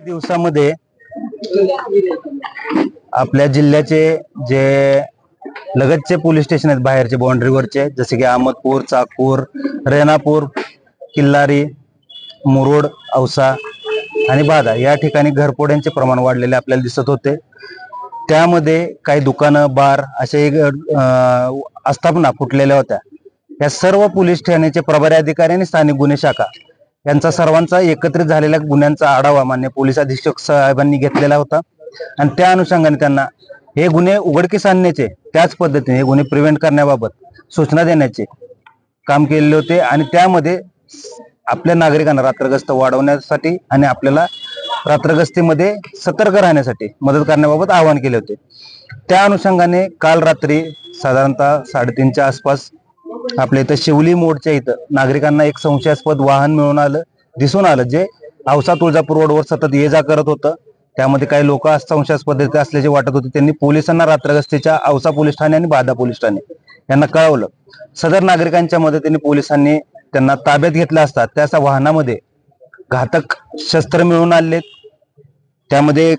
दिवसामध्ये आपल्या जिल्ह्याचे जे लगतचे पोलीस स्टेशन आहेत बाहेरचे बाउंड्रीवरचे, जसे की अहमदपूर, चाकूर, रेणापूर, किल्लारी, मुरुड, औसा आणि बादा या ठिकाणी घरफोड्यांचे प्रमाण वाढलेले आपल्याला दिसत होते। त्यामध्ये काही दुकानं, बार असे आस्थापना फुटलेल्या होत्या। या सर्व पोलीस ठाण्याचे प्रभारी अधिकारी आणि स्थानिक गुन्हे शाखा यांचा सर्वांचा एकत्रित झालेल्या गुन्ह्यांचा आढावा मान्य पोलीस अधीक्षक साहेबांनी घेतलेला होता आणि त्या अनुषंगाने त्यांना हे गुन्हे उघडकीस आणण्याचे, त्याच पद्धतीने हे गुन्हे प्रिव्हेंट करण्याबाबत सूचना देण्याचे काम केलेले होते आणि त्यामध्ये आपल्या नागरिकांना रात्रगस्त वाढवण्यासाठी आणि आपल्याला रात्रगस्तीमध्ये सतर्क राहण्यासाठी मदत करण्याबाबत आवाहन केले होते। त्या अनुषंगाने काल रात्री साधारणतः 3:30च्या आसपास आपल्या इथं शिवली मोडच्या इथं नागरिकांना एक संशयास्पद वाहन दिसून आलं, जे औसा तुळजापूर रोडवर सतत ये जा करत होतं। त्यामध्ये काही लोक संशयास्पद असल्याचे वाटत होते। त्यांनी पोलिसांना रात्रगस्तीच्या औसा पोलीस ठाणे आणि बादा पोलीस ठाणे यांना कळवलं। सदर नागरिकांच्या मदतीने पोलिसांनी त्यांना ताब्यात घेतलं असता त्या वाहनामध्ये घातक शस्त्र मिळून आले। त्यामध्ये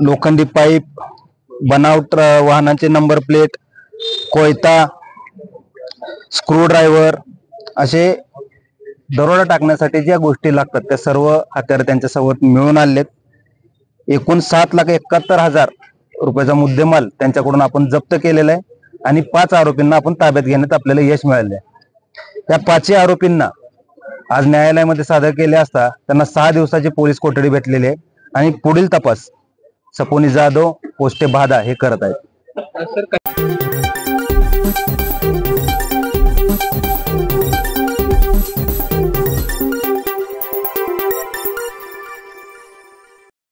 लोखंडी पाईप, बनावट वाहनांचे नंबर प्लेट, कोयता, स्क्रू ड्रायव्हर असे दरोडा टाकण्यासाठी ज्या गोष्टी लागतात त्या सर्व हत्यार त्यांच्या सोबत मिळून आलेत। एकूण 7,71,000 रुपयाचा मुद्देमाल त्यांच्याकडून आपण जप्त केलेला आहे आणि 5 आरोपींना आपण ताब्यात घेण्यात आपल्याला यश मिळाले आहे। त्या 5 आरोपींना आज न्यायालयामध्ये सादर केले असता त्यांना 6 दिवसाची पोलीस कोठडी भेटलेली आहे आणि पुढील तपास सपोनी जाधव, पोस्टे बादा हे करत आहेत।